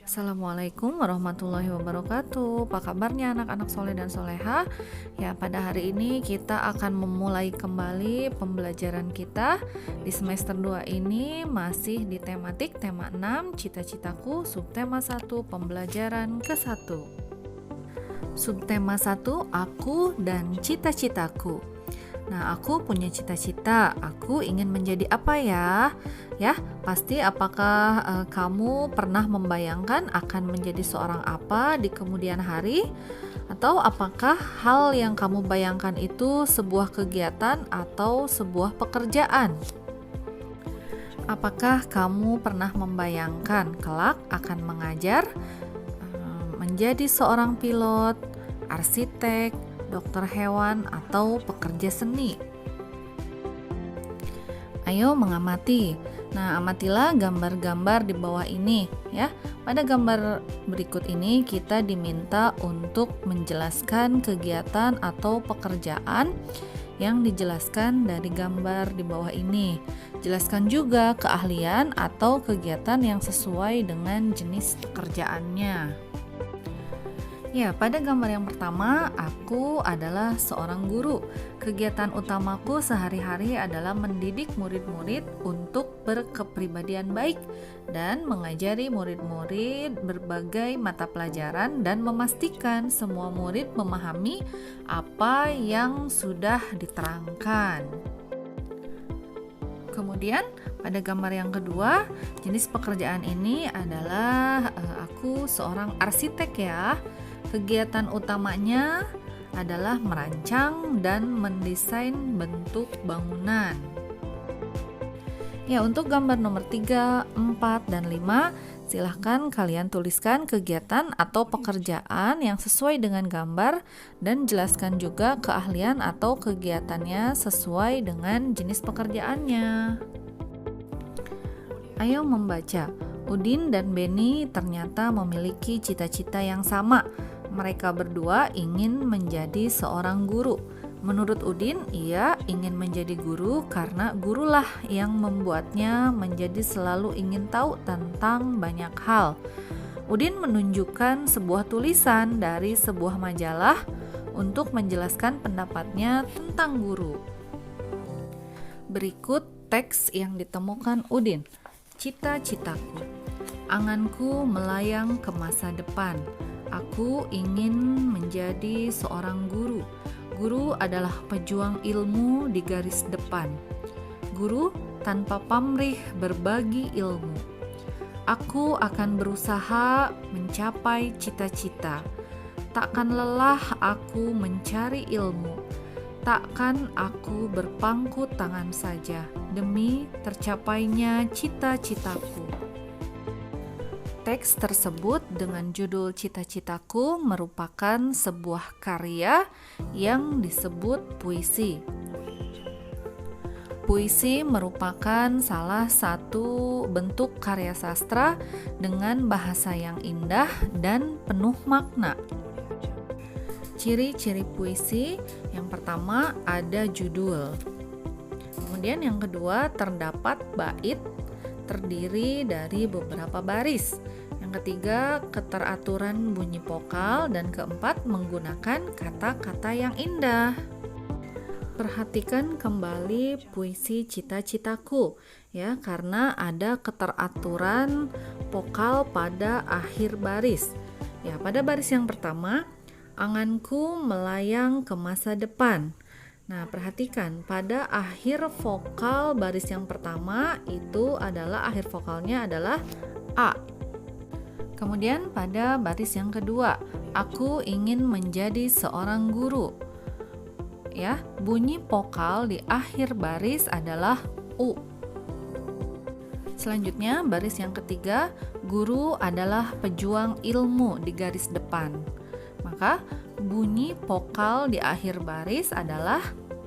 Assalamualaikum warahmatullahi wabarakatuh. Apa kabarnya anak-anak soleh dan soleha? Ya, pada hari ini kita akan memulai kembali pembelajaran kita di semester 2 ini masih di tematik tema 6 cita-citaku, subtema 1 pembelajaran ke-1. Subtema 1 aku dan cita-citaku. Nah, aku punya cita-cita. Aku ingin menjadi apa ya? Ya, pasti apakah kamu pernah membayangkan akan menjadi seorang apa di kemudian hari? Atau apakah hal yang kamu bayangkan itu sebuah kegiatan atau sebuah pekerjaan? Apakah kamu pernah membayangkan kelak akan mengajar, menjadi seorang pilot, arsitek, dokter hewan, atau pekerja seni? Ayo mengamati. Nah, amatilah gambar-gambar di bawah ini ya. Pada gambar berikut ini kita diminta untuk menjelaskan kegiatan atau pekerjaan yang dijelaskan dari gambar di bawah ini. Jelaskan juga keahlian atau kegiatan yang sesuai dengan jenis pekerjaannya. Ya, pada gambar yang pertama, aku adalah seorang guru. Kegiatan utamaku sehari-hari adalah mendidik murid-murid untuk berkepribadian baik dan mengajari murid-murid berbagai mata pelajaran dan memastikan semua murid memahami apa yang sudah diterangkan. Kemudian, pada gambar yang kedua, jenis pekerjaan ini adalah aku seorang arsitek ya. Kegiatan utamanya adalah merancang dan mendesain bentuk bangunan. Ya, untuk gambar nomor 3, 4, dan 5, silahkan kalian tuliskan kegiatan atau pekerjaan yang sesuai dengan gambar dan jelaskan juga keahlian atau kegiatannya sesuai dengan jenis pekerjaannya. Ayo membaca. Udin dan Beni ternyata memiliki cita-cita yang sama. Mereka berdua ingin menjadi seorang guru. Menurut Udin, ia ingin menjadi guru karena gurulah yang membuatnya menjadi selalu ingin tahu tentang banyak hal. Udin menunjukkan sebuah tulisan dari sebuah majalah untuk menjelaskan pendapatnya tentang guru. Berikut teks yang ditemukan Udin. Cita-citaku. Anganku melayang ke masa depan. Aku ingin menjadi seorang guru. Guru adalah pejuang ilmu di garis depan. Guru tanpa pamrih berbagi ilmu. Aku akan berusaha mencapai cita-cita. Takkan lelah aku mencari ilmu. Takkan aku berpangku tangan saja demi tercapainya cita-citaku. Teks tersebut dengan judul Cita-citaku merupakan sebuah karya yang disebut puisi. Puisi merupakan salah satu bentuk karya sastra dengan bahasa yang indah dan penuh makna. Ciri-ciri puisi, yang pertama ada judul. Kemudian yang kedua terdapat bait terdiri dari beberapa baris. Yang ketiga, keteraturan bunyi vokal, dan keempat, menggunakan kata-kata yang indah. Perhatikan kembali puisi Cita-citaku ya, karena ada keteraturan vokal pada akhir baris. Ya, pada baris yang pertama, anganku melayang ke masa depan. Nah, perhatikan pada akhir vokal baris yang pertama itu adalah akhir vokalnya adalah A. Kemudian pada baris yang kedua, aku ingin menjadi seorang guru. Ya, bunyi vokal di akhir baris adalah U. Selanjutnya baris yang ketiga, guru adalah pejuang ilmu di garis depan. Maka bunyi vokal di akhir baris adalah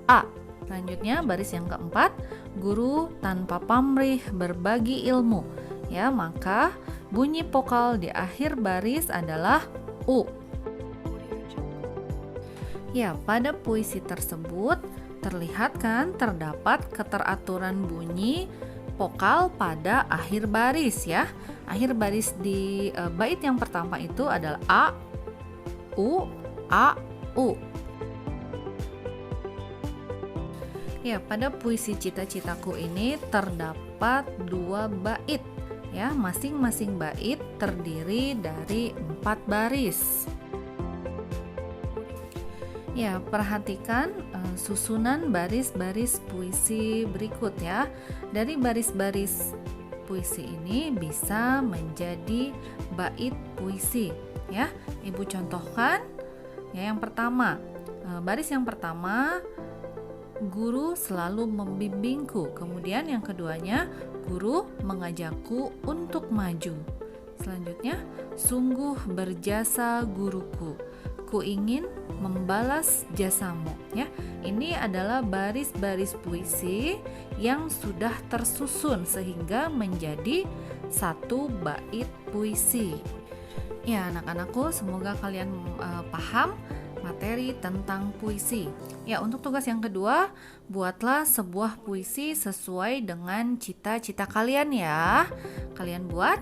A. Selanjutnya baris yang keempat, guru tanpa pamrih berbagi ilmu. Ya, maka bunyi vokal di akhir baris adalah U. Ya, pada puisi tersebut terlihat kan terdapat keteraturan bunyi vokal pada akhir baris ya. Akhir baris di bait yang pertama itu adalah a, u, a, u. Ya, pada puisi Cita-Citaku ini terdapat 2 bait ya, masing-masing bait terdiri dari 4 baris. Ya, perhatikan susunan baris-baris puisi berikut ya. Dari baris-baris puisi ini bisa menjadi bait puisi ya. Ibu contohkan ya, yang pertama, baris yang pertama, guru selalu membimbingku. Kemudian yang keduanya, guru mengajakku untuk maju. Selanjutnya, sungguh berjasa guruku, ku ingin membalas jasamu ya. Ini adalah baris-baris puisi yang sudah tersusun sehingga menjadi satu bait puisi. Ya, anak-anakku, semoga kalian paham materi tentang puisi. Ya, untuk tugas yang kedua, buatlah sebuah puisi sesuai dengan cita-cita kalian ya. Kalian buat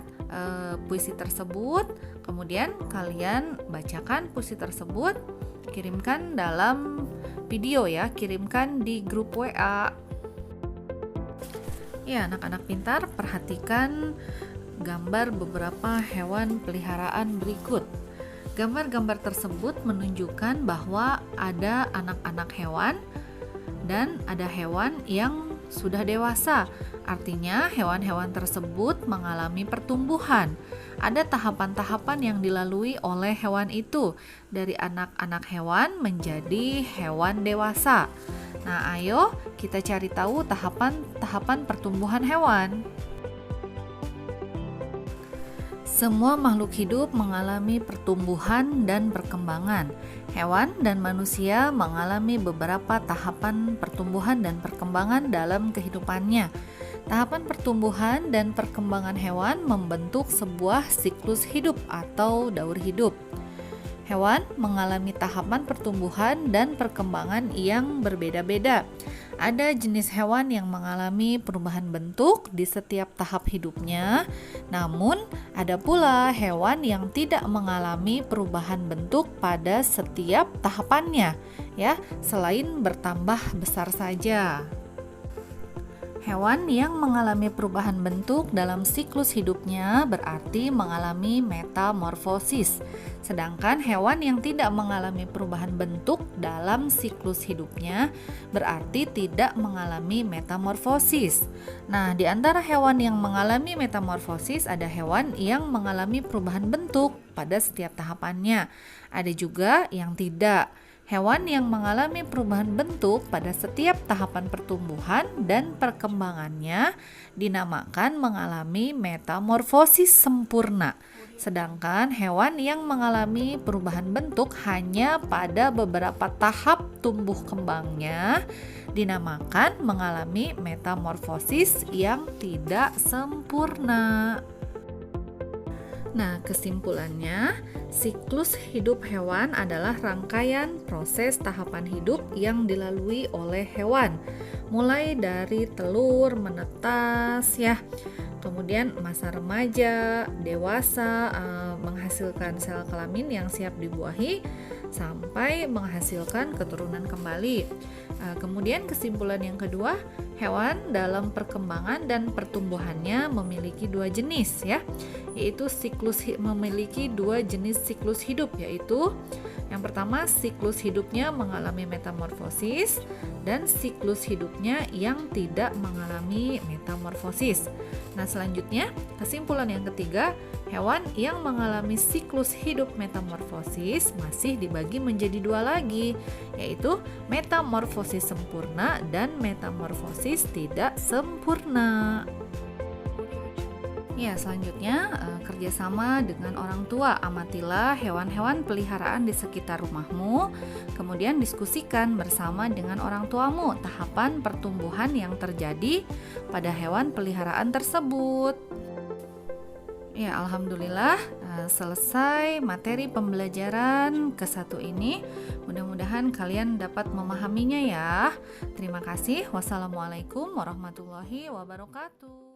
puisi tersebut, kemudian kalian bacakan puisi tersebut, kirimkan dalam video ya, kirimkan di grup WA. Ya, anak-anak pintar, perhatikan gambar beberapa hewan peliharaan berikut. Gambar-gambar tersebut menunjukkan bahwa ada anak-anak hewan dan ada hewan yang sudah dewasa. Artinya hewan-hewan tersebut mengalami pertumbuhan. Ada tahapan-tahapan yang dilalui oleh hewan itu, dari anak-anak hewan menjadi hewan dewasa. Nah, ayo kita cari tahu tahapan-tahapan pertumbuhan hewan. Semua makhluk hidup mengalami pertumbuhan dan perkembangan. Hewan dan manusia mengalami beberapa tahapan pertumbuhan dan perkembangan dalam kehidupannya. Tahapan pertumbuhan dan perkembangan hewan membentuk sebuah siklus hidup atau daur hidup. Hewan mengalami tahapan pertumbuhan dan perkembangan yang berbeda-beda. Ada jenis hewan yang mengalami perubahan bentuk di setiap tahap hidupnya, namun ada pula hewan yang tidak mengalami perubahan bentuk pada setiap tahapannya, ya, selain bertambah besar saja. Hewan yang mengalami perubahan bentuk dalam siklus hidupnya berarti mengalami metamorfosis. Sedangkan hewan yang tidak mengalami perubahan bentuk dalam siklus hidupnya berarti tidak mengalami metamorfosis. Nah, di antara hewan yang mengalami metamorfosis ada hewan yang mengalami perubahan bentuk pada setiap tahapannya. Ada juga yang tidak. Hewan yang mengalami perubahan bentuk pada setiap tahapan pertumbuhan dan perkembangannya dinamakan mengalami metamorfosis sempurna. Sedangkan hewan yang mengalami perubahan bentuk hanya pada beberapa tahap tumbuh kembangnya dinamakan mengalami metamorfosis yang tidak sempurna. Nah, kesimpulannya, siklus hidup hewan adalah rangkaian proses tahapan hidup yang dilalui oleh hewan, mulai dari telur, menetas, ya, kemudian masa remaja, dewasa, menghasilkan sel kelamin yang siap dibuahi, sampai menghasilkan keturunan kembali. Kemudian kesimpulan yang kedua, hewan dalam perkembangan dan pertumbuhannya memiliki 2 jenis, ya, yaitu memiliki 2 jenis siklus hidup, yaitu yang pertama siklus hidupnya mengalami metamorfosis dan siklus hidupnya yang tidak mengalami metamorfosis. Nah, selanjutnya kesimpulan yang ketiga, hewan yang mengalami siklus hidup metamorfosis masih dibagi menjadi 2 lagi, yaitu metamorfosis sempurna dan metamorfosis tidak sempurna. Ya, selanjutnya kerjasama dengan orang tua. Amatilah hewan-hewan peliharaan di sekitar rumahmu, kemudian diskusikan bersama dengan orang tuamu tahapan pertumbuhan yang terjadi pada hewan peliharaan tersebut. Ya, alhamdulillah selesai materi pembelajaran ke-1 ini. Mudah-mudahan kalian dapat memahaminya ya. Terima kasih. Wassalamualaikum warahmatullahi wabarakatuh.